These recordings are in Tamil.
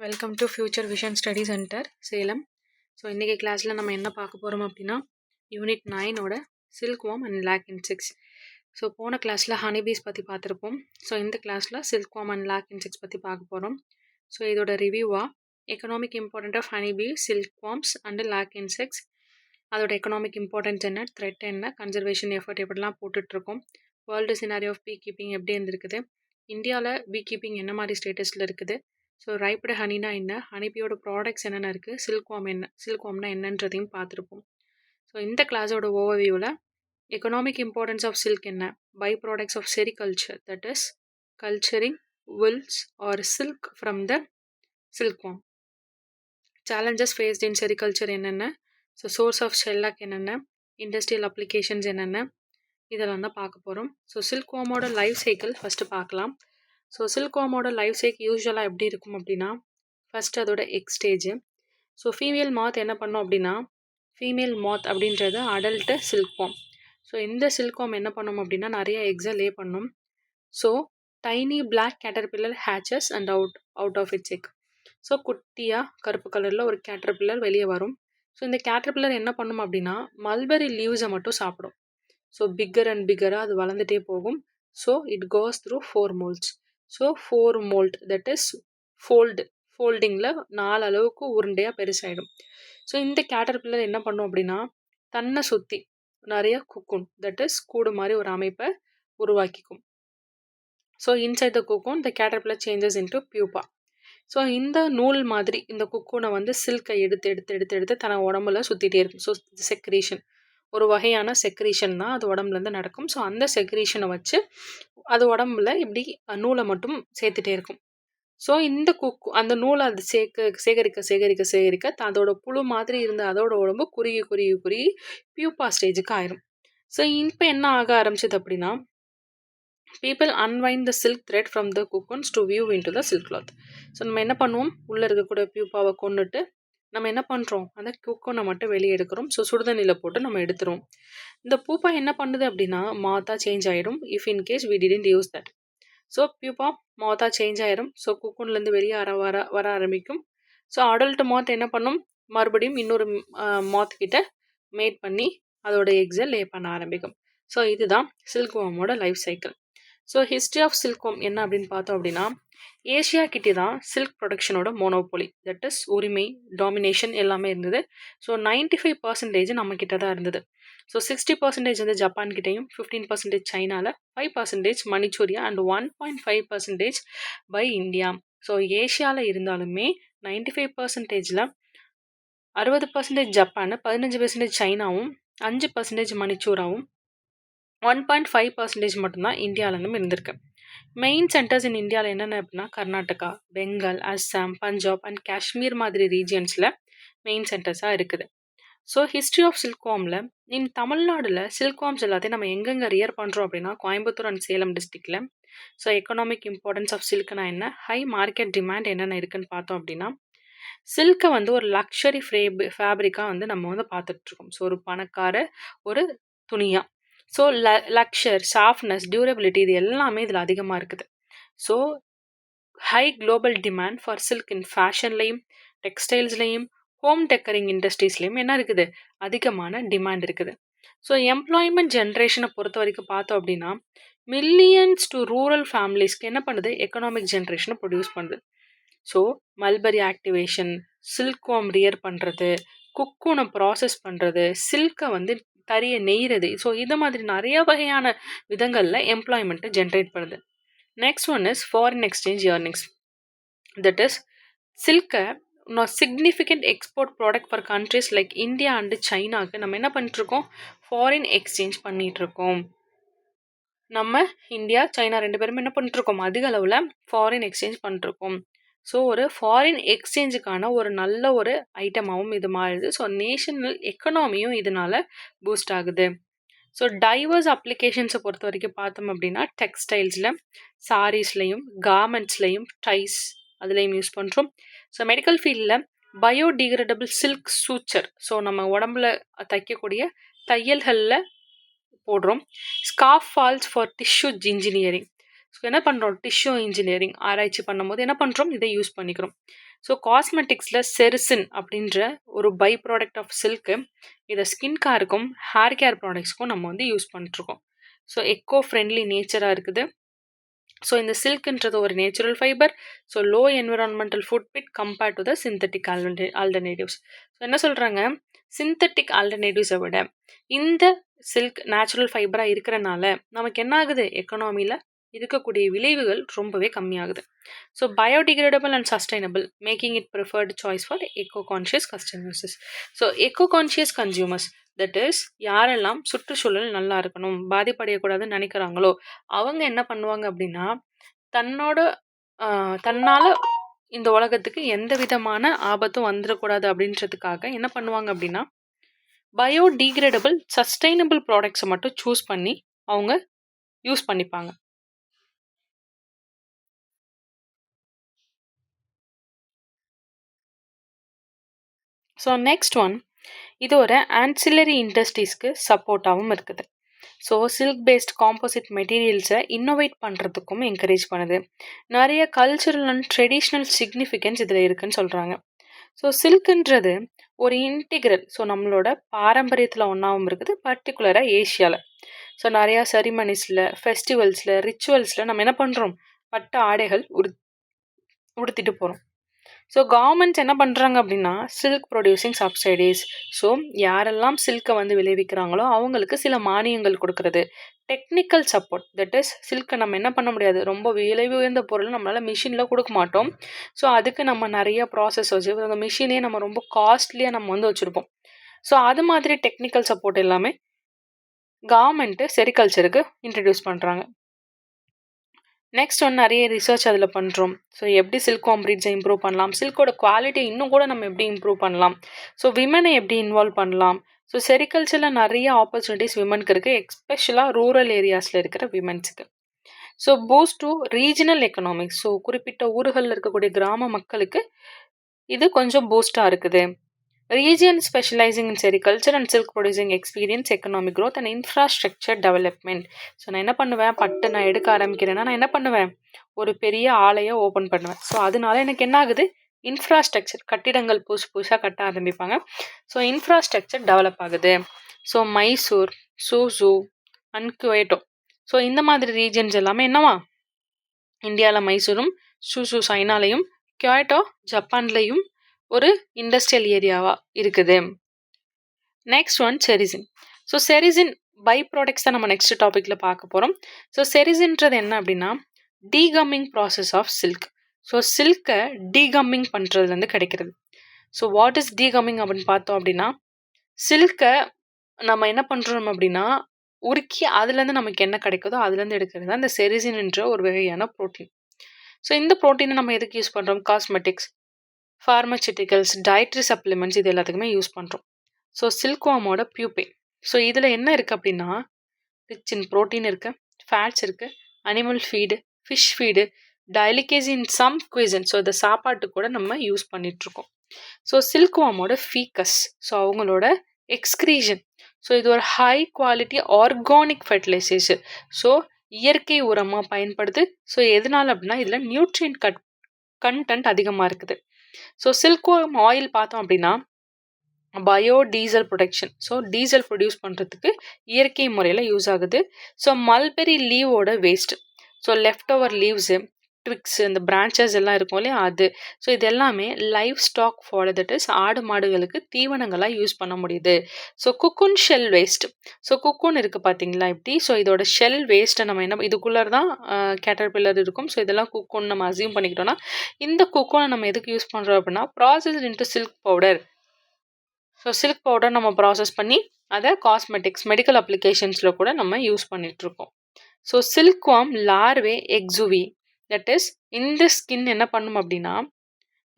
Welcome to future vision study centre Salem. So இன்றைக்கி கிளாஸில் நம்ம என்ன பார்க்க போகிறோம் அப்படின்னா யூனிட் 9ஓட silk worm and lac insects. So போன கிளாஸில் ஹனிபீஸ் பற்றி பார்த்துருப்போம். ஸோ இந்த கிளாஸில் silk worm and lac insects பற்றி பார்க்க போகிறோம். ஸோ இதோட ரிவ்யூவாக economic important of honeybee, silk worms and lac insects, அதோட எக்கனாமிக் இம்பார்ட்டன்ஸ் என்ன, த்ரெட் என்ன, கன்சர்வேஷன் எஃபர்ட் எப்படிலாம் போட்டுட்ருக்கோம், world scenario of bee keeping எப்படி இருந்திருக்குது, இந்தியாவில் பீ கீப்பிங் என்ன மாதிரி ஸ்டேட்டஸில் இருக்குது, ஸோ ரைப்டு ஹனினா என்ன, ஹனிபியோட ப்ராடக்ட்ஸ் என்னென்ன இருக்குது, சில்க் வார்ம்னா என்னன்றதையும் பார்த்துருப்போம். ஸோ இந்த கிளாஸோட ஓவர்வியூவில் எக்கனாமிக் இம்பார்ட்டன்ஸ் ஆஃப் சில்க் என்ன, by products of sericulture, that is culturing wools or silk from the silk worm, challenges faced in sericulture என்னென்ன, ஸோ சோர்ஸ் ஆஃப் ஷெல்லாக் என்னென்ன, இண்டஸ்ட்ரியல் அப்ளிகேஷன்ஸ் என்னென்ன, இதெல்லாம் தான் பார்க்க போகிறோம். ஸோ சில்க் வார்மோட லைஃப் சைக்கிள் ஃபஸ்ட்டு பார்க்கலாம். ஸோ சில்க் வார்மோட லைஃப் சைக்கிள் யூஸ்வலாக எப்படி இருக்கும் அப்படின்னா, ஃபஸ்ட் அதோட egg stage. So female moth என்ன பண்ணோம் அப்படின்னா, ஃபீமேல் மாத் அப்படின்றது அடல்ட்டு சில்க் வார்ம். ஸோ இந்த சில்க் வார்ம் என்ன பண்ணோம் அப்படின்னா நிறைய எக்ஸை லே பண்ணும். So tiny black caterpillar hatches and out of its egg. So குட்டியாக கருப்பு கலரில் ஒரு கேட்டர்பில்லர் வெளியே வரும். ஸோ இந்த கேட்டர்பில்லர் என்ன பண்ணும் அப்படின்னா மல்பெரி லீவ்ஸை மட்டும் சாப்பிடும். ஸோ பிக்கர் அண்ட் பிக்கராக அது வளர்ந்துட்டே போகும். So it goes through 4 molds. So 4 mold that is ஃபோல்டிங்கில் 4 அளவுக்கு உருண்டையாக பெருசாகிடும். ஸோ இந்த கேட்டர்பில்லர் என்ன பண்ணும் அப்படின்னா தன்னை சுற்றி நிறைய குக்குன், தட் இஸ் கூடு மாதிரி ஒரு அமைப்பை உருவாக்கிக்கும். So inside the cocoon the caterpillar changes into pupa. So இந்த நூல் மாதிரி இந்த குக்கூனை வந்து சில்கை எடுத்து தன உடம்புல சுற்றிட்டே இருக்கும். ஸோ செக்ரீஷன் ஒரு வகையான செக்ரீஷன் தான் அது உடம்புலேருந்து நடக்கும். ஸோ அந்த செக்ரீஷனை வச்சு அது உடம்புல இப்படி நூலை மட்டும் சேர்த்துட்டே இருக்கும். ஸோ இந்த அந்த நூலை அது சேகரிக்க அதோட புழு மாதிரி இருந்த அதோட உடம்பு குறுகி பியூப்பா ஸ்டேஜுக்கு ஆயிரும். ஸோ இப்போ என்ன ஆக ஆரம்பிச்சது அப்படின்னா, people unwind the silk thread from the cocoons to weave into the silk cloth. So நம்ம என்ன பண்ணுவோம், உள்ளே இருக்கக்கூடிய பியூப்பாவை கொண்டுட்டு நம்ம என்ன பண்ணுறோம், அந்த குக்கோனை மட்டும் வெளியே எடுக்கிறோம். ஸோ சுடுதண்ணியில் போட்டு நம்ம எடுத்துருவோம். இந்த பூப்பா என்ன பண்ணுது அப்படின்னா மாத்தா சேஞ்ச் ஆகிடும். If in case we didn't use that. So pupa மாத்தா சேஞ்ச் ஆகிடும். ஸோ குக்கூன்லேருந்து வெளியே வர ஆரம்பிக்கும். ஸோ அடல்ட் மாத் என்ன பண்ணும், மறுபடியும் இன்னொரு மாத் கிட்ட மேட் பண்ணி அதோட எக்ஸை லே பண்ண ஆரம்பிக்கும். ஸோ இதுதான் சில்க் வார்மோட life cycle. So history of silk worm என்ன அப்படின்னு பார்த்தோம் அப்படின்னா, ஏஷியா கிட்டே தான் சில்க் ப்ரொடக்ஷனோட மோனோபோலி, தட் இஸ் உரிமை, டாமினேஷன் எல்லாமே இருந்தது. ஸோ 95% நம்ம கிட்ட தான் இருந்தது. ஸோ 60% வந்து ஜப்பான் கிட்டேயும், 15% சைனாவில், 5% மணிச்சூரியா அண்ட் 1.5% பை இந்தியா. ஸோ ஏஷியாவில் இருந்தாலுமே 95%ல் 60% ஜப்பான், 15% சைனாவும், 5% மணிச்சூராவும், 1.5% மட்டும்தான் இந்தியாவிலேருந்தும் இருந்திருக்கு. மெயின் சென்டர்ஸ் இன் இந்தியாவில் என்னென்ன அப்படின்னா கர்நாடகா, பெங்கால், அஸ்ஸாம், பஞ்சாப் அண்ட் காஷ்மீர் மாதிரி ரீஜியன்ஸில் மெயின் சென்டர்ஸாக இருக்குது. ஸோ ஹிஸ்ட்ரி ஆஃப் சில்க் வார்மில் இன் தமிழ்நாடுல சில்க் வார்ம்ஸ் எல்லாத்தையும் நம்ம எங்கெங்கே ரியர் பண்ணுறோம் அப்படின்னா கோயம்புத்தூர் அண்ட் சேலம் டிஸ்ட்ரிக்டில். ஸோ எக்கனாமிக் இம்பார்ட்டன்ஸ் ஆஃப் சில்க்னா என்ன, ஹை மார்க்கெட் டிமாண்ட் என்னென்ன இருக்குன்னு பார்த்தோம் அப்படின்னா, சில்கை வந்து ஒரு லக்ஸரி ஃபேப்ரிக்காக வந்து நம்ம வந்து பார்த்துட்ருக்கோம். ஸோ ஒரு பணக்கார ஒரு துணியாக. ஸோ லக்ஷர், சாஃப்ட்னஸ், டியூரபிலிட்டி இது எல்லாமே இதில் அதிகமாக இருக்குது. So high global demand for silk in ஃபேஷன்லையும், டெக்ஸ்டைல்ஸ்லையும், ஹோம் டெக்கரிங் இண்டஸ்ட்ரீஸ்லையும் என்ன இருக்குது, அதிகமான டிமாண்ட் இருக்குது. ஸோ எம்ப்ளாய்மெண்ட் ஜென்ரேஷனை பொறுத்த வரைக்கும் பார்த்தோம் அப்படின்னா மில்லியன்ஸ் டு ரூரல் ஃபேமிலிஸ்க்கு என்ன பண்ணுது, எக்கனாமிக் ஜென்ரேஷனை ப்ரொடியூஸ் பண்ணுது. So mulberry activation, silk warm rear பண்ணுறது, குக்கூனை ப்ராசஸ் பண்ணுறது, சில்கை வந்து தறியை நெய்கிறது. ஸோ இது மாதிரி நிறைய வகையான விதங்களில் எம்ப்ளாய்மெண்ட்டை ஜென்ரேட் பண்ணுது. Next one is foreign exchange earnings. That is சில்கை significant export product for countries like India and சைனாவுக்கு நம்ம என்ன பண்ணிட்டுருக்கோம், ஃபாரின் எக்ஸ்சேஞ்ச் பண்ணிகிட்ருக்கோம். நம்ம இந்தியா சைனா 2 பேரும் என்ன பண்ணிட்டுருக்கோம், அதிக அளவில் ஃபாரின் எக்ஸ்சேஞ்ச் பண்ணிட்டுருக்கோம். ஸோ ஒரு ஃபாரின் எக்ஸ்சேஞ்சுக்கான ஒரு நல்ல ஒரு ஐட்டமாகவும் இது மாறுது. ஸோ நேஷனல் எக்கனாமியும் இதனால் பூஸ்ட் ஆகுது. ஸோ டைவர்ஸ் அப்ளிகேஷன்ஸை பொறுத்த வரைக்கும் பார்த்தோம் அப்படின்னா டெக்ஸ்டைல்ஸில், சாரீஸ்லையும், கார்மெண்ட்ஸ்லையும், டைஸ் அதுலேயும் யூஸ் பண்ணுறோம். ஸோ மெடிக்கல் ஃபீல்டில் பயோடிகிரேடபிள் சில்க் சூச்சர், ஸோ நம்ம உடம்புல தைக்கக்கூடிய தையல்களில் போடுறோம். Scaffolds for tissue engineering. So என்ன பண்ணுறோம், டிஷ்யூ இன்ஜினியரிங் ஆராய்ச்சி பண்ணும்போது என்ன பண்ணுறோம், இதை யூஸ் பண்ணிக்கிறோம். ஸோ காஸ்மெட்டிக்ஸில் செரிசின் அப்படின்ற ஒரு பை ப்ராடக்ட் ஆஃப் சில்க்கு, இதை ஸ்கின் கேருக்கும் ஹேர் கேர் ப்ராடக்ட்ஸ்க்கும் நம்ம வந்து யூஸ் பண்ணிட்டுருக்கோம். ஸோ எக்கோ ஃப்ரெண்ட்லி நேச்சராக இருக்குது. ஸோ இந்த சில்க்ன்றது ஒரு natural fibre. So low environmental footprint compared to the synthetic alternatives. So என்ன சொல்கிறாங்க, சிந்தட்டிக் ஆல்டர்னேட்டிவ்ஸை விட இந்த சில்க் நேச்சுரல் ஃபைபராக இருக்கிறனால நமக்கு என்ன ஆகுது, எக்கனாமியில் இருக்கக்கூடிய விளைவுகள் ரொம்பவே கம்மியாகுது. So biodegradable and sustainable, making it preferred choice for echo conscious customers. So echo conscious consumers, that is யாரெல்லாம் சுற்றுச்சூழல் நல்லா இருக்கணும், பாதிப்படையக்கூடாதுன்னு நினைக்கிறாங்களோ அவங்க என்ன பண்ணுவாங்க அப்படின்னா, தன்னோட தன்னால் இந்த உலகத்துக்கு எந்த விதமான ஆபத்தும் வந்துடக்கூடாது அப்படின்றதுக்காக என்ன பண்ணுவாங்க அப்படின்னா, பயோடிகிரேடபிள் சஸ்டைனபிள் ப்ராடக்ட்ஸை மட்டும் சூஸ் பண்ணி அவங்க யூஸ் பண்ணிப்பாங்க. ஸோ நெக்ஸ்ட் ஒன், இது ஒரு ஆன்சிலரி இண்டஸ்ட்ரீஸ்க்கு சப்போர்ட்டாகவும் இருக்குது. ஸோ சில்க் பேஸ்ட் காம்போசிட் மெட்டீரியல்ஸை இன்னோவேட் பண்ணுறதுக்கும் என்கரேஜ் பண்ணுது. நிறைய கல்ச்சுரல் அண்ட் ட்ரெடிஷ்னல் சிக்னிஃபிகன்ஸ் இதில் இருக்குதுன்னு சொல்கிறாங்க. ஸோ சில்க்குன்றது ஒரு இன்டிகிரல், ஸோ நம்மளோட பாரம்பரியத்தில் ஒன்றாவும் இருக்குது, பர்டிகுலராக ஏஷியாவில். ஸோ நிறையா செரிமனிஸில், ஃபெஸ்டிவல்ஸில், ரிச்சுவல்ஸில் நம்ம என்ன பண்ணுறோம், பட்டு ஆடைகள் உடுத்திட்டு போகிறோம். ஸோ கவர்மெண்ட்ஸ் என்ன பண்ணுறாங்க அப்படின்னா, சில்க் ப்ரொடியூசிங் சப்சிடிஸ், ஸோ யாரெல்லாம் சில்கை வந்து விளைவிக்கிறாங்களோ அவங்களுக்கு சில மானியங்கள் கொடுக்கறது, டெக்னிக்கல் சப்போர்ட், தட் இஸ் சில்கை நம்ம என்ன பண்ண முடியாது, ரொம்ப விலை உயர்ந்த பொருள் நம்மளால் மிஷினில் கொடுக்க மாட்டோம். ஸோ அதுக்கு நம்ம நிறைய ப்ராசஸ் வச்சு அந்த மிஷினே நம்ம ரொம்ப காஸ்ட்லியாக நம்ம வந்து வச்சுருப்போம். ஸோ அது மாதிரி டெக்னிக்கல் சப்போர்ட் எல்லாமே கவர்மெண்ட்டு செரிகல்ச்சருக்கு இன்ட்ரடியூஸ் பண்ணுறாங்க. நெக்ஸ்ட் ஒன்று, நிறைய ரிசர்ச் அதில் பண்ணுறோம். ஸோ எப்படி சில்க் காம்ப்ரீட்ஸை இம்ப்ரூவ் பண்ணலாம், சில்கோட குவாலிட்டி இன்னும் கூட நம்ம எப்படி இம்ப்ரூவ் பண்ணலாம், ஸோ விமனை எப்படி இன்வால்வ் பண்ணலாம். ஸோ செரிகல்ச்சரில் நிறைய ஆப்பர்ச்சுனிட்டிஸ் விமனுக்கு இருக்குது, எஸ்பெஷலாக ரூரல் ஏரியாஸில் இருக்கிற விமன்ஸுக்கு. So boost to regional economics, so குறிப்பிட்ட ஊர்களில் இருக்கக்கூடிய கிராம மக்களுக்கு இது கொஞ்சம் பூஸ்டாக இருக்குது. Region specializing in sericulture and silk producing experience economic growth and infrastructure development. So நான் என்ன பண்ணுவேன், பட்டு நான் எடுக்க ஆரம்பிக்கிறேன்னா நான் என்ன பண்ணுவேன், ஒரு பெரிய ஆலையை ஓப்பன் பண்ணுவேன். ஸோ அதனால எனக்கு என்ன ஆகுது, இன்ஃப்ராஸ்ட்ரக்சர், கட்டிடங்கள் புதுசாக கட்ட ஆரம்பிப்பாங்க. ஸோ இன்ஃப்ராஸ்ட்ரக்சர் டெவலப் ஆகுது. ஸோ மைசூர், சூசு அண்ட் குவேட்டோ, ஸோ இந்த மாதிரி ரீஜன்ஸ் எல்லாமே என்னவா, இந்தியாவில் மைசூரும், சூசு சைனாலையும், குவேட்டோ ஜப்பான்லையும் ஒரு இண்டஸ்ட்ரியல் ஏரியாவாக இருக்குது. Next one, sericin. So sericin by products தான் நம்ம நெக்ஸ்ட் டாப்பிக்கில் பார்க்க போகிறோம். ஸோ செரிசின்றது என்ன அப்படின்னா, டீகம்மிங் ப்ராசஸ் ஆஃப் சில்க். ஸோ சில்கை டீகம்மிங் பண்ணுறதுலேருந்து கிடைக்கிறது. ஸோ வாட் இஸ் டீகம்மிங் அப்படின்னு பார்த்தோம் அப்படின்னா, சில்கை நம்ம என்ன பண்ணுறோம் அப்படின்னா உருக்கி அதுலேருந்து நமக்கு என்ன கிடைக்குதோ அதுலேருந்து எடுக்கிறது தான் இந்த செரிசின்ன்ற ஒரு வகையான ப்ரோட்டீன். ஸோ இந்த ப்ரோட்டீனை நம்ம எதுக்கு யூஸ் பண்ணுறோம், காஸ்மெட்டிக்ஸ், ஃபார்மசூட்டிக்கல்ஸ், டயட்ரி சப்ளிமெண்ட்ஸ் இது எல்லாத்துக்குமே யூஸ் பண்ணுறோம். ஸோ சில்க்வாமோட பியூப்பே, ஸோ இதில் என்ன இருக்குது அப்படின்னா, ரிச் இன் ப்ரோட்டீன் இருக்குது, ஃபேட்ஸ் இருக்குது, animal feed, fish feed, delicacy in some cuisine, so இந்த சாப்பாட்டு கூட நம்ம யூஸ் பண்ணிகிட்ருக்கோம். ஸோ சில்க்வாமோட ஃபீக்கஸ், ஸோ அவங்களோட எக்ஸ்க்ரீஷன், ஸோ இது ஒரு high quality organic fertilisation, so இயற்கை உரமாக பயன்படுது. ஸோ எதனால் அப்படின்னா இதில் நியூட்ரியன்ட் கண்டென்ட் அதிகமாக இருக்குது. ஸோ சில்க்வாம் ஆயில் பார்த்தோம் அப்படின்னா bio diesel production, so diesel produce பண்ணுறதுக்கு இயற்கை முறையில் யூஸ் ஆகுது. ஸோ மல்பெரி லீவோட waste, so left over leaves, twigs, இந்த பிரான்ச்சஸ் எல்லாம் இருக்கும் இல்லையா அது, ஸோ இது எல்லாமே livestock for that is ஆடு மாடுகளுக்கு தீவனங்களாக யூஸ் பண்ண முடியுது. So cocoon shell waste, so cocoon இருக்குது பார்த்தீங்களா இப்படி, ஸோ இதோட ஷெல் வேஸ்ட்டை நம்ம என்ன, இதுக்குள்ளே தான் கேட்டர்பில்லர் இருக்கும், ஸோ இதெல்லாம் குக்குன் நம்ம அசியூம் பண்ணிக்கிட்டோம்னா, இந்த குக்குனை நம்ம எதுக்கு யூஸ் பண்ணுறோம் அப்படின்னா, processed into silk powder. So silk powder நம்ம ப்ராசஸ் பண்ணி அதை காஸ்மெட்டிக்ஸ், மெடிக்கல் அப்ளிகேஷன்ஸில் கூட நம்ம யூஸ் பண்ணிகிட்ருக்கோம். So silkworm larvae XUV, that is இந்த ஸ்கின் என்ன பண்ணும் அப்படின்னா,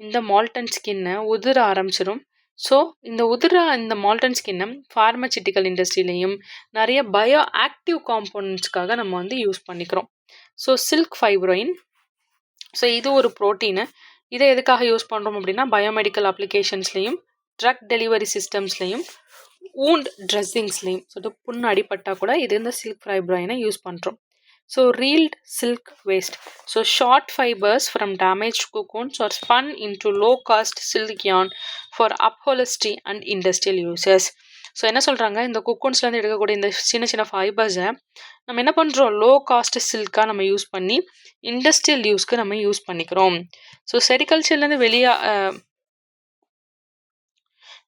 இந்த மால்டன் ஸ்கின்னை உதிர ஆரம்பிச்சிடும். ஸோ இந்த மால்டன் ஸ்கின்னை ஃபார்மசூட்டிக்கல் இண்டஸ்ட்ரியிலையும் நிறைய பயோ ஆக்டிவ் காம்போனன்ட்ஸ்க்காக நம்ம வந்து யூஸ் பண்ணிக்கிறோம். ஸோ சில்க் ஃபைப்ரோயின், ஸோ இது ஒரு ப்ரோட்டீனு, இதை எதுக்காக யூஸ் பண்ணுறோம் அப்படின்னா பயோமெடிக்கல் அப்ளிகேஷன்ஸ்லையும், ட்ரக் டெலிவரி சிஸ்டம்ஸ்லையும், வூண்ட் ட்ரெஸ்ஸிங்ஸ்லையும், ஸோ புண்ணு அடிப்பட்டால் கூட இது இந்த சில்க் ஃபைப்ரோயினை யூஸ் பண்ணுறோம். So reeled silk waste. So short fibers from damaged cocoons are spun into low-cost silk yarn for upholstery and industrial uses. So என்ன சொல்கிறாங்க, இந்த குக்கூன்ஸ்லேருந்து எடுக்கக்கூடிய இந்த சின்ன சின்ன ஃபைபர்ஸை நம்ம என்ன பண்ணுறோம், லோ காஸ்ட் சில்காக நம்ம யூஸ் பண்ணி இண்டஸ்ட்ரியல் யூஸ்க்கு நம்ம யூஸ் பண்ணிக்கிறோம். ஸோ செரிகல்ச்சர்லேருந்து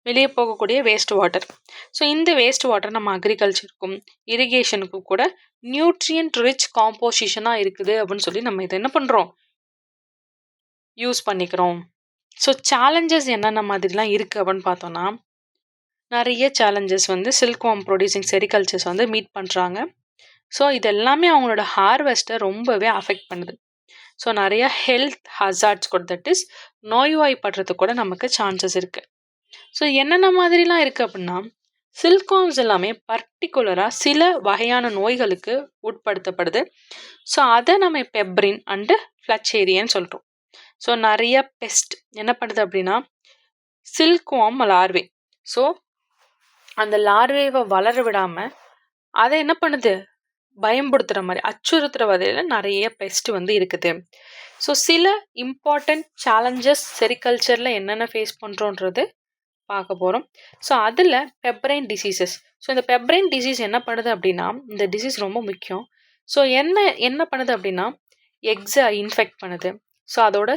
வெளியே போகக்கூடிய வேஸ்ட் வாட்டர். ஸோ இந்த வேஸ்ட் வாட்டர் நம்ம அக்ரிகல்ச்சருக்கும் இரிகேஷனுக்கும் கூட நியூட்ரியன்ட் ரிச் காம்போசிஷனாக இருக்குது அப்படின்னு சொல்லி நம்ம இதை என்ன பண்ணுறோம், யூஸ் பண்ணிக்கிறோம். ஸோ சேலஞ்சஸ் என்னென்ன மாதிரிலாம் இருக்குது அப்படின்னு பார்த்தோன்னா, நிறைய சேலஞ்சஸ் வந்து சில்க்வார்ம் ப்ரொடியூசிங் செரிகல்ச்சர்ஸ் வந்து மீட் பண்ணுறாங்க. ஸோ இது எல்லாமே அவங்களோட ஹார்வெஸ்ட்டை ரொம்பவே அஃபெக்ட் பண்ணுது. ஸோ நிறைய ஹெல்த் ஹசார்ட்ஸ் கூட, தட் இஸ் நோய்வாய்ப்படுறதுக்கு கூட நமக்கு சான்சஸ் இருக்குது. ஸோ என்னென்ன மாதிரிலாம் இருக்குது அப்படின்னா, சில்க்வார்ம்ஸ் எல்லாமே பர்டிகுலராக சில வகையான நோய்களுக்கு உட்படுத்தப்படுது. ஸோ அதை நம்ம பெப்ரின் அண்டு ஃப்ளச்சேரியன்னு சொல்கிறோம். ஸோ நிறைய பெஸ்ட் என்ன பண்ணுது அப்படின்னா, சில்க்வார்ம் லார்வே. ஸோ அந்த லார்வேவை வளர விடாமல் அதை என்ன பண்ணுது, பயன்படுத்துகிற மாதிரி அச்சுறுத்துகிற வகையில் நிறைய பெஸ்ட் வந்து இருக்குது. ஸோ சில இம்பார்ட்டண்ட் சேலஞ்சஸ் செரிகல்ச்சரில் என்னென்ன ஃபேஸ் பண்ணுறோன்றது பார்க்க போகிறோம். ஸோ அதில் பெப்ரைன் டிசீசஸ். ஸோ இந்த பெப்ரைன் டிசீஸ் என்ன பண்ணுது அப்படின்னா, இந்த டிசீஸ் ரொம்ப முக்கியம். ஸோ என்ன பண்ணுது அப்படின்னா, எக்ஸை இன்ஃபெக்ட் பண்ணுது. ஸோ அதோட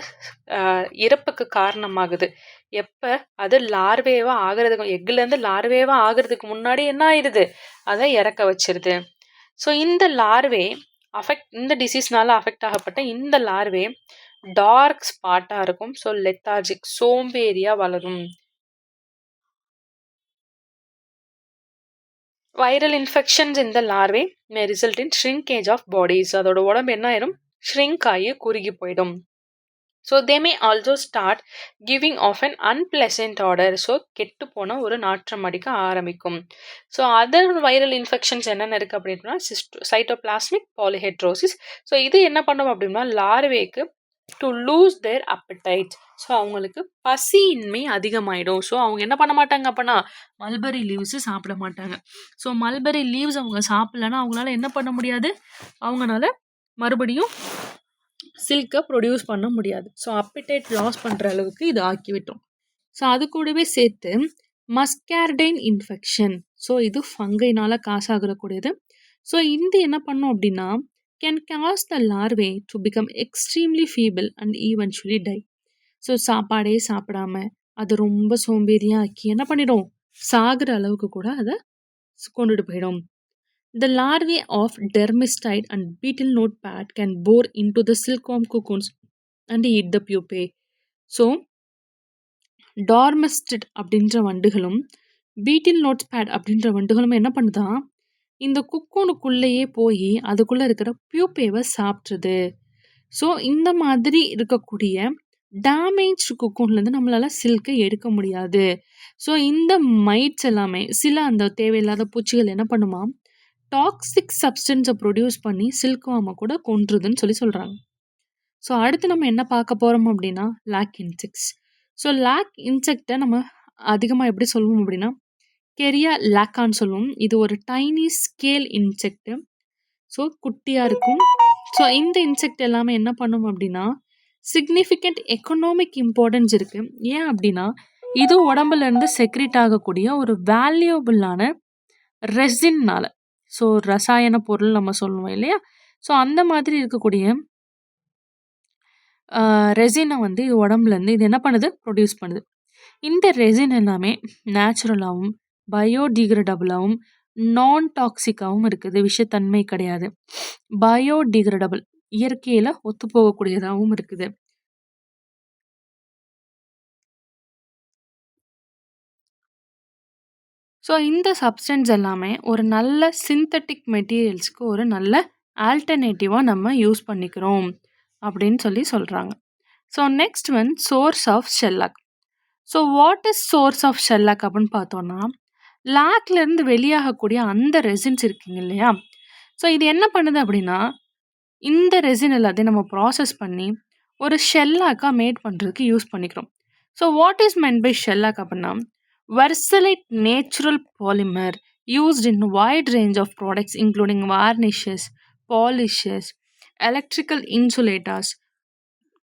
இறப்புக்கு காரணமாகுது. எப்போ அது லார்வேவாக ஆகிறதுக்கு, எக்குலேருந்து லார்வேவாக ஆகிறதுக்கு முன்னாடி என்ன ஆயிடுது, அதை இறக்க வச்சிருது. ஸோ இந்த லார்வே இந்த டிசீஸ்னால அஃபெக்ட் ஆகப்பட்ட இந்த லார்வே டார்க் ஸ்பாட்டாக இருக்கும். ஸோ லெத்தார்ஜிக், சோம்பேறியாக வளரும். வைரல் இன்ஃபெக்ஷன்ஸ் இந்த larvae may result in shrinkage of bodies. அதோட உடம்பு என்ன ஆயிரும், ஷ்ரிங்க் ஆகி குறுகி போயிடும். So they may also start giving off an unpleasant odour. So கெட்டு போன ஒரு நாற்றம் அடிக்க ஆரம்பிக்கும். ஸோ அதர் வைரல் இன்ஃபெக்ஷன்ஸ் என்னென்ன இருக்குது அப்படின்னா, சைட்டோபிளாஸ்மிக் பாலிஹெட்ரோசிஸ். ஸோ இது என்ன பண்ணும் அப்படின்னா, லார்வேக்கு to lose their appetite. So அவங்களுக்கு பசியின்மை அதிகமாயிடும். ஸோ அவங்க என்ன பண்ண மாட்டாங்க அப்படின்னா, மல்பெரி லீவ்ஸு சாப்பிட மாட்டாங்க. ஸோ மல்பெரி லீவ்ஸ் அவங்க சாப்பிட்லன்னா அவங்களால என்ன பண்ண முடியாது, அவங்களால மறுபடியும் சில்கை ப்ரொடியூஸ் பண்ண முடியாது. ஸோ அப்படைட் லாஸ் பண்ணுற அளவுக்கு இது ஆக்கிவிட்டோம். ஸோ அது கூடவே சேர்த்து மஸ்கார்டைன் இன்ஃபெக்ஷன். ஸோ இது ஃபங்கைனால் காசாகக்கூடியது. ஸோ இந்த என்ன பண்ணோம் அப்படின்னா, can cause the larvae to become extremely feeble and eventually die. So சாப்பாடே சாப்பிடாம அது ரொம்ப சோம்பேறியாக ஆக்கி என்ன பண்ணிடும், சாகிற அளவுக்கு கூட அதை கொண்டுட்டு போயிடும். The larvae of dermestide and beetle notepad can bore into the silkworm cocoons and eat the pupae. So, டார்மெஸ்டிட் அப்படின்ற வண்டுகளும் பீட்டில் நோட்ஸ்பேட் அப்படின்ற வண்டுகளும் என்ன பண்ணுதா, இந்த குக்கூனுக்குள்ளேயே போய் அதுக்குள்ளே இருக்கிற பியூப்பேவை சாப்பிட்ருது. ஸோ இந்த மாதிரி இருக்கக்கூடிய டேமேஜ் குக்கூன்லேருந்து நம்மளால் சில்கை எடுக்க முடியாது. ஸோ இந்த மைட்ஸ் எல்லாமே சில அந்த தேவையில்லாத பூச்சிகள் என்ன பண்ணுமா, டாக்ஸிக் சப்ஸ்டன்ஸை ப்ரொடியூஸ் பண்ணி சில்க்வார்மை கூட கொன்றுதுன்னு சொல்கிறாங்க. ஸோ அடுத்து நம்ம என்ன பார்க்க போகிறோம் அப்படின்னா, லாக் இன்செக்ட்ஸ். ஸோ லாக் இன்செக்டை நம்ம அதிகமாக எப்படி சொல்லுவோம் அப்படின்னா, கெரியா லாக்கான்னு சொல்லுவோம். இது ஒரு டைனி ஸ்கேல் இன்செக்ட். ஸோ குட்டியாக இருக்கும். ஸோ இந்த இன்செக்ட் எல்லாமே என்ன பண்ணும் அப்படின்னா, சிக்னிஃபிகண்ட் எக்கனாமிக் இம்பார்ட்டன்ஸ் இருக்குது. ஏன் அப்படின்னா, இது உடம்புலேருந்து செக்ரேட் ஆகக்கூடிய ஒரு வேல்யூபிளான ரெசின்னால. ஸோ ரசாயன பொருள் நம்ம சொல்லுவோம் இல்லையா, ஸோ அந்த மாதிரி இருக்கக்கூடிய ரெசினை வந்து இது உடம்புலேருந்து இது என்ன பண்ணுது, ப்ரொடியூஸ் பண்ணுது. இந்த ரெசின் எல்லாமே நேச்சுரலாகவும் பயோடிகிரேடபிளாகவும் நான் டாக்ஸிக்காகவும் இருக்குது. விஷத்தன்மை கிடையாது. பயோடிகிரேடபிள், இயற்கையில் ஒத்துப்போகக்கூடியதாகவும் இருக்குது. ஸோ இந்த சப்ஸ்டன்ஸ் எல்லாமே ஒரு நல்ல சிந்தட்டிக் மெட்டீரியல்ஸ்க்கு ஒரு நல்ல ஆல்டர்னேட்டிவாக நம்ம யூஸ் பண்ணிக்கிறோம் அப்படின்னு சொல்கிறாங்க. So next one, source of shellac. So what is source of shellac அப்படின்னு பார்த்தோன்னா, லாக்லேருந்து வெளியாகக்கூடிய அந்த ரெசின்ஸ் இருக்குங்க இல்லையா, ஸோ இது என்ன பண்ணுது அப்படின்னா, இந்த ரெசின் எல்லாத்தையும் நம்ம ப்ராசஸ் பண்ணி ஒரு ஷெல்லாக்காக மேட் பண்ணுறதுக்கு யூஸ் பண்ணிக்கிறோம். So what is meant by shellac அப்படின்னா, versalite natural polymer used in a wide range of products including varnishes, polishes, electrical insulators,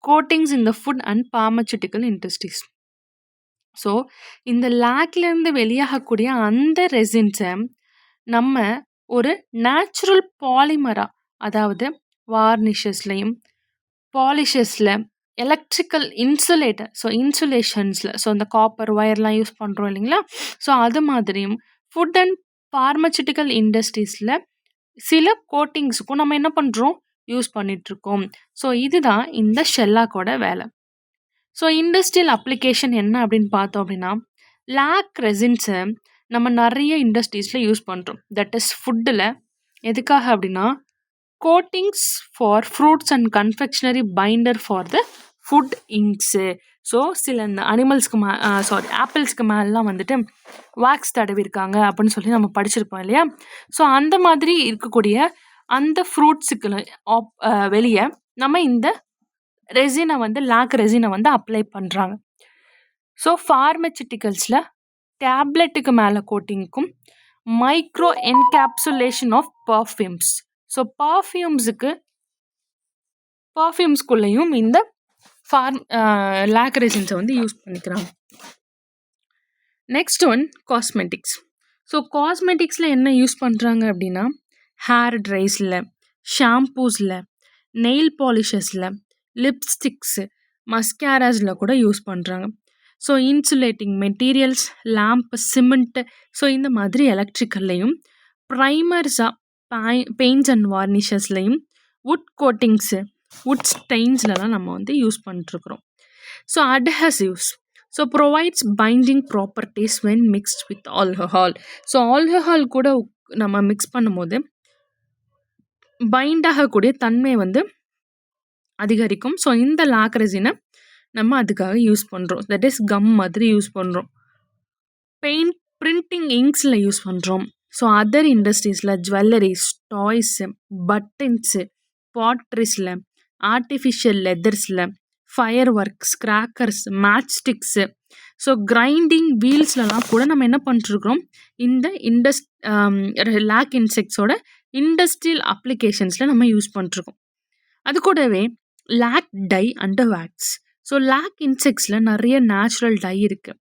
coatings in the food and pharmaceutical industries. So இந்த லேக்லேருந்து வெளியாகக்கூடிய அந்த ரெசின்ஸை நம்ம ஒரு நேச்சுரல் பாலிமராக, அதாவது வார்னிஷஸ்லையும் பாலிஷஸில், எலக்ட்ரிக்கல் இன்சுலேட்டர், ஸோ இன்சுலேஷன்ஸில், ஸோ இந்த காப்பர் ஒயர்லாம் யூஸ் பண்ணுறோம் இல்லைங்களா, ஸோ அது மாதிரியும் ஃபுட் அண்ட் பார்மசூட்டிக்கல் இண்டஸ்ட்ரீஸில் சில கோட்டிங்ஸுக்கும் நம்ம என்ன பண்ணுறோம், யூஸ் பண்ணிகிட்ருக்கோம். ஸோ இதுதான் இந்த ஷெல்லாக்கோட வேலை. ஸோ இண்டஸ்ட்ரியல் அப்ளிகேஷன் என்ன அப்படின்னு பார்த்தோம் அப்படின்னா, லாக் ரெசின்ஸை நம்ம நிறைய இண்டஸ்ட்ரீஸில் யூஸ் பண்ணுறோம். தட் இஸ் ஃபுட்டில். எதுக்காக அப்படின்னா, coatings for fruits and confectionery binder for the food inks. So சில இந்த அனிமல்ஸ்க்கு ஆப்பிள்ஸ்க்கு மேலாம் வந்துட்டு வேக்ஸ் தடவிருக்காங்க அப்படின்னு சொல்லி நம்ம படிச்சிருப்போம் இல்லையா. ஸோ அந்த மாதிரி இருக்கக்கூடிய அந்த ஃப்ரூட்ஸுக்கு வெளியே நம்ம இந்த ரெசினை வந்து லாக் ரெசினை வந்து அப்ளை பண்ணுறாங்க. ஸோ ஃபார்மசூட்டிக்கல்ஸில் டேப்லெட்டுக்கு மேலே கோட்டிங்க்கும் micro encapsulation of perfumes. So பர்ஃப்யூம்ஸ்குள்ளேயும் இந்த லாக் ரெசின்ஸை வந்து யூஸ் பண்ணிக்கிறாங்க. Next one cosmetics. ஸோ காஸ்மெட்டிக்ஸில் என்ன யூஸ் பண்ணுறாங்க அப்படின்னா, ஹேர் ட்ரைஸில், ஷாம்பூஸில், நெயில் பாலிஷஸில், லிப்ஸ்டிக்ஸு, மஸ்காராஸில் கூட யூஸ் பண்ணுறாங்க. So insulating materials, lamp, cement, so இந்த மாதிரி எலக்ட்ரிக்கல்லையும், ப்ரைமர்ஸாக பெயிண்ட்ஸ் அண்ட் வார்னிஷஸ்லையும், வுட் கோட்டிங்ஸு, வுட் ஸ்டெயின்ஸ்லலாம் நம்ம வந்து யூஸ் பண்ணிட்டுருக்குறோம். So adhesives, so provides binding properties when mixed with alcohol. So alcohol கூட நம்ம மிக்ஸ் பண்ணும்போது பைண்ட் ஆகக்கூடிய தன்மை வந்து அதிகரிக்கும். ஸோ இந்த லாக் ரெசினை நம்ம அதுக்காக யூஸ் பண்ணுறோம். தட் இஸ் கம் மாதிரி யூஸ் பண்ணுறோம். பெயிண்ட், பிரிண்டிங் இங்க்ஸில் யூஸ் பண்ணுறோம். ஸோ அதர் இண்டஸ்ட்ரீஸில் ஜுவல்லரிஸ், டாய்ஸு, பட்டன்ஸு, பாட்ரிஸில், ஆர்டிஃபிஷியல் லெதர்ஸில், fireworks, crackers, matchsticks, so grinding வீல்ஸ்லலாம் கூட நம்ம என்ன பண்ணிட்டுருக்குறோம், இந்த லாக் இன்செக்ட்ஸோட இண்டஸ்ட்ரியல் அப்ளிகேஷன்ஸில் நம்ம யூஸ் பண்ணிட்டுருக்கோம். அது கூடவே lac dye and wax. So lac இன்செக்ட்ஸில் நிறைய நேச்சுரல் டை இருக்குது.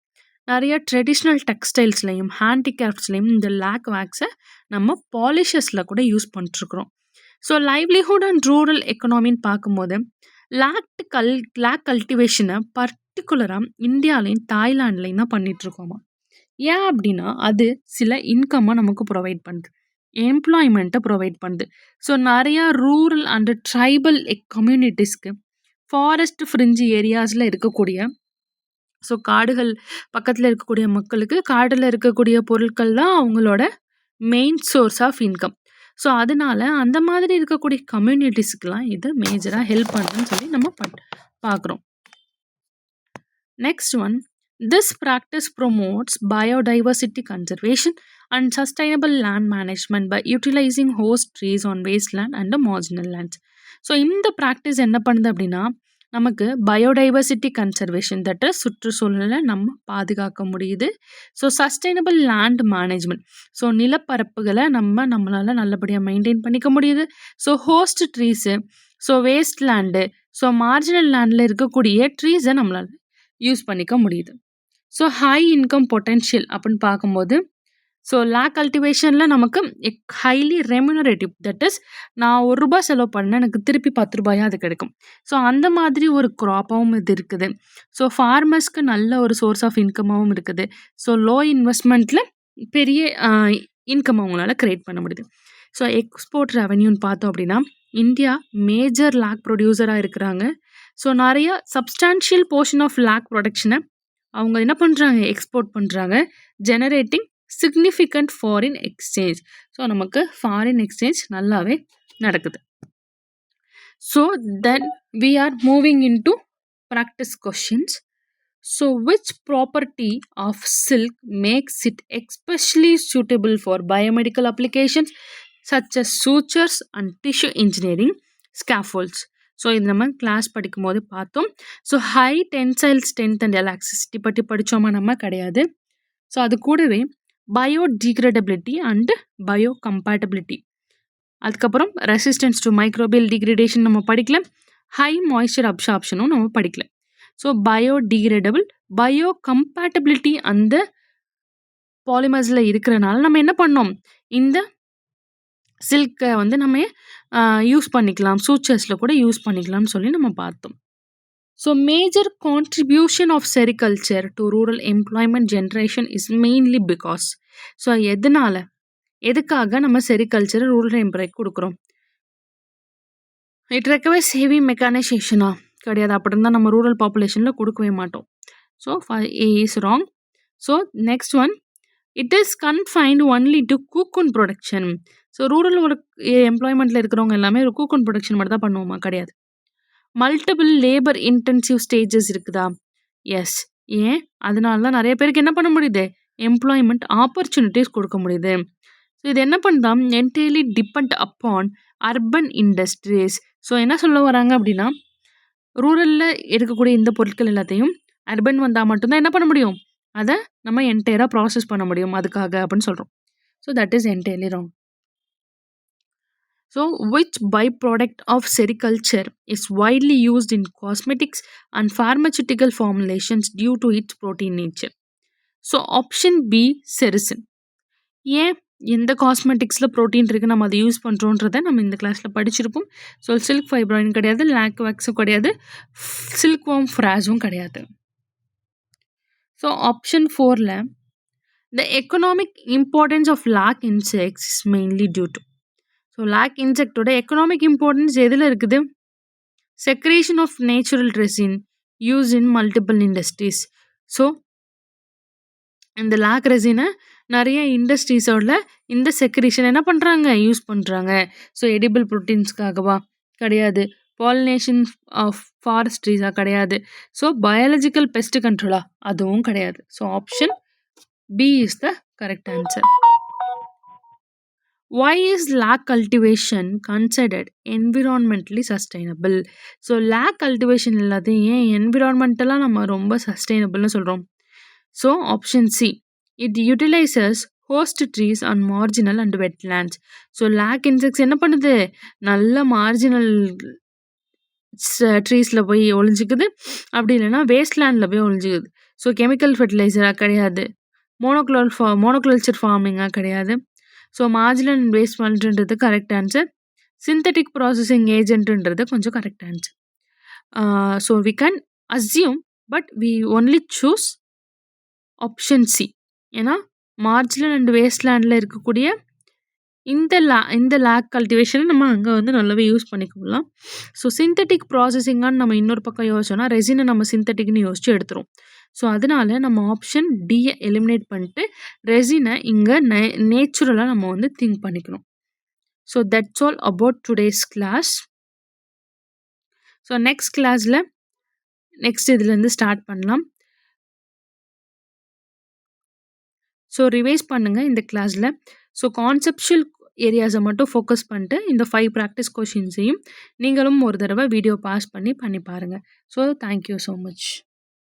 நிறைய ட்ரெடிஷ்னல் டெக்ஸ்டைல்ஸ்லையும் ஹேண்டிகிராஃப்ட்ஸ்லையும் இந்த லாக் வேக்ஸை நம்ம பாலிஷஸில் கூட யூஸ் பண்ணிட்டுருக்குறோம். ஸோ லைவ்லிஹுட் அண்ட் ரூரல் எக்கனாமின்னு பார்க்கும்போது லாக் கல்டிவேஷனை பர்டிகுலராக இந்தியாவிலையும் தாய்லாண்ட்லையும் தான் பண்ணிகிட்ருக்கோமா. ஏன் அப்படின்னா, அது சில இன்கம்மை நமக்கு ப்ரொவைட் பண்ணுது, எம்ப்ளாய்மெண்ட்டை ப்ரொவைட் பண்ணுது. ஸோ நிறையா ரூரல் அண்ட் ட்ரைபல் கம்யூனிட்டிஸ்க்கு ஃபாரஸ்ட் ஃப்ரிஞ்சி ஏரியாஸில் இருக்கக்கூடிய, ஸோ காடுகள் பக்கத்தில் இருக்கக்கூடிய மக்களுக்கு காடில் இருக்கக்கூடிய பொருட்கள் தான் அவங்களோட main source of income. So அதனால அந்த மாதிரி இருக்கக்கூடிய கம்யூனிட்டிஸ்க்கெலாம் இது மேஜராக ஹெல்ப் பண்ணுதுன்னு சொல்லி நம்ம பார்க்குறோம். Next one, this practice promotes biodiversity conservation and sustainable land management by utilizing host trees on wasteland and marginal lands. So இந்த ப்ராக்டிஸ் என்ன பண்ணுது அப்படின்னா, நமக்கு பயோடைவர்சிட்டி கன்சர்வேஷன், தட் சுற்றுச்சூழலை நம்ம பாதுகாக்க முடியுது. So sustainable land management, so நிலப்பரப்புகளை நம்மளால் நல்லபடியாக மெயின்டைன் பண்ணிக்க முடியுது. So host trees, so wasteland, so marginal லேண்டில் இருக்கக்கூடிய ட்ரீஸை நம்மளால் யூஸ் பண்ணிக்க முடியுது. ஸோ ஹை இன்கம் பொட்டென்ஷியல் அப்படின்னு பார்க்கும்போது, ஸோ லாக் கல்டிவேஷனில் நமக்கு ஹைலி ரெம்யூனரேட்டிவ், தட் இஸ் நான் ₹1 செலவு பண்ணேன், எனக்கு திருப்பி ₹10 அது கிடைக்கும். ஸோ அந்த மாதிரி ஒரு க்ராப்பாகவும் இது இருக்குது. ஸோ ஃபார்மர்ஸ்க்கு நல்ல ஒரு சோர்ஸ் ஆஃப் இன்கமாகவும் இருக்குது. ஸோ லோ இன்வெஸ்ட்மெண்ட்டில் பெரிய இன்கம் அவங்களால க்ரியேட் பண்ண முடியுது. ஸோ எக்ஸ்போர்ட் ரெவன்யூன்னு பார்த்தோம் அப்படின்னா, இந்தியா மேஜர் லாக் ப்ரொடியூசராக இருக்கிறாங்க. ஸோ நிறைய சப்ஸ்டான்ஷியல் போர்ஷன் ஆஃப் லாக் ப்ரொடக்ஷனை அவங்க என்ன பண்ணுறாங்க, எக்ஸ்போர்ட் பண்ணுறாங்க, generating significant foreign exchange. So நமக்கு ஃபாரின் எக்ஸ்சேஞ்ச் நல்லாவே நடக்குது. So then we are moving into practice questions. So which property of silk makes it especially suitable for biomedical applications such as sutures and tissue engineering scaffolds? So இது நம்ம கிளாஸ் படிக்கும் போது பார்த்தோம். So high tensile strength and elasticity பற்றி படித்தோமா நம்ம கிடையாது. ஸோ அது கூடவே பயோடிகிரேடபிலிட்டி அண்டு பயோ கம்பேட்டபிலிட்டி, அதுக்கப்புறம் ரெசிஸ்டன்ஸ் டு மைக்ரோபியல் டிகிரேடேஷன் நம்ம படிக்கல. ஹை மாய்ஸ்சர் அப்சார்ப்ஷனும் நம்ம படிக்கல. ஸோ பயோடிகிரேடபிள், பயோ கம்பேட்டபிலிட்டி அந்த பாலிமர்ஸில் இருக்கிறனால நம்ம என்ன பண்ணோம், இந்த சில்கை வந்து நம்ம யூஸ் பண்ணிக்கலாம், சூச்சர்ஸில் கூட யூஸ் பண்ணிக்கலாம்னு சொல்லி நம்ம பார்த்தோம். So major contribution of sericulture to rural employment generation is mainly because. So எதுக்காக நம்ம செரிகல்ச்சரை ரூரல் எம்ப்ளாய்க்கு கொடுக்குறோம்? இட் ரெக்வயர்ஸ் ஹெவி மெக்கானைசேஷனா? கிடையாது. அப்படி இருந்தால் நம்ம ரூரல் பாப்புலேஷனில் கொடுக்கவே மாட்டோம். So A is wrong. So next one, it is confined only to cocoon production. So rural எம்ப்ளாய்மெண்ட்டில் இருக்கிறவங்க எல்லாமே ஒரு கூக்குன் ப்ரொடக்ஷன் மட்டும் தான் பண்ணுவோமா? கிடையாது. மல்டிபிள் லேபர் இன்டென்சிவ் ஸ்டேஜஸ் இருக்குதா? எஸ். ஏன்? அதனால தான் நிறைய பேருக்கு என்ன பண்ண முடியுது, எம்ப்ளாய்மெண்ட் ஆப்பர்ச்சுனிட்டிஸ் கொடுக்க முடியுது. ஸோ இது என்ன பண்ணுதான், entirely depend upon urban industries. So என்ன சொல்ல வராங்க அப்படின்னா, ரூரலில் இருக்கக்கூடிய இந்த பொருட்கள் எல்லாத்தையும் அர்பன் வந்தால் மட்டும்தான் என்ன பண்ண முடியும், அதை நம்ம என்டையராக ப்ராசஸ் பண்ண முடியும் அதுக்காக அப்படின்னு சொல்கிறோம். So that is entirely wrong. So which byproduct of sericulture is widely used in cosmetics and pharmaceutical formulations due to its protein nature? So option B sericin. ஏன் எந்த காஸ்மெட்டிக்ஸில் ப்ரோட்டீன் இருக்குது நம்ம அதை யூஸ் பண்ணுறோன்றதை நம்ம இந்த கிளாஸில் படிச்சிருப்போம். ஸோ சில்க் ஃபைப்ராயின் கிடையாது, லாக் வேக்ஸும் கிடையாது, சில்க் வார்ம் ஃப்ராஸும் கிடையாது. ஸோ ஆப்ஷன் 4ல் the economic importance of lac insects is mainly due to. So lac இன்செக்டோட எக்கனாமிக் இம்பார்ட்டன்ஸ் எதில் இருக்குது? Secretion of natural resin use in multiple industries. So இந்த லாக் ரெசினை நிறைய இண்டஸ்ட்ரீஸோட இந்த செக்ரேஷன் என்ன பண்ணுறாங்க, யூஸ் பண்ணுறாங்க. ஸோ எடிபிள் ப்ரோட்டீன்ஸ்க்காகவா? கிடையாது. பாலினேஷன் ஆஃப் ஃபாரஸ்ட்ரீஸாக? கிடையாது. ஸோ பயாலஜிக்கல் பெஸ்ட் கண்ட்ரோலா? அதுவும் கிடையாது. So option B is the correct answer. Why is lac cultivation considered environmentally sustainable? So lac cultivation எல்லாத்தையும் ஏன் என்விரான்மெண்டலாக நம்ம ரொம்ப சஸ்டைனபிள்னு சொல்கிறோம்? So option C, it utilises host trees on marginal and wetlands. So lock insects என்ன பண்ணுது, நல்ல மார்ஜினல் ட்ரீஸில் போய் ஒழிஞ்சிக்குது, அப்படி இல்லைன்னா வேஸ்ட்லேண்டில் போய் ஒழிஞ்சிக்குது. ஸோ கெமிக்கல் ஃபெர்டிலைசராக? கிடையாது. மோனோகல்ச்சர் ஃபார்மிங்காக? கிடையாது. ஸோ மார்ஜினல் அண்ட் வேஸ்ட்மெண்ட்ன்றது கரெக்ட் ஆன்சர். சிந்தட்டிக் ப்ராசஸிங் ஏஜென்ட்ன்றது கொஞ்சம் correct answer. So we can assume but we only choose option C. ஏன்னா மார்ஜினல் அண்ட் வேஸ்ட்லேண்டில் இருக்கக்கூடிய இந்த லாக் கல்டிவேஷனை நம்ம அங்கே வந்து நல்லாவே யூஸ் பண்ணிக்கலாம். ஸோ சிந்தட்டிக் ப்ராசஸிங்கான்னு நம்ம இன்னொரு பக்கம் யோசிச்சோன்னா ரெசினை நம்ம சிந்தட்டிக்னு யோசிச்சு எடுத்துரும். ஸோ அதனால நம்ம ஆப்ஷன் டியை எலிமினேட் பண்ணிட்டு ரெசினை இங்கே நேச்சுரலாக நம்ம வந்து திங்க் பண்ணிக்கணும். So that's all about today's class. So next கிளாஸில் இதுலேருந்து ஸ்டார்ட் பண்ணலாம். ஸோ ரிவைஸ் பண்ணுங்கள் இந்த கிளாஸில். ஸோ கான்செப்ஷுவல் ஏரியாஸை மட்டும் ஃபோக்கஸ் பண்ணிட்டு இந்த 5 ப்ராக்டிஸ் கொஷின்ஸையும் நீங்களும் ஒரு தடவை வீடியோ பாஸ் பண்ணி பாருங்கள். So thank you so much.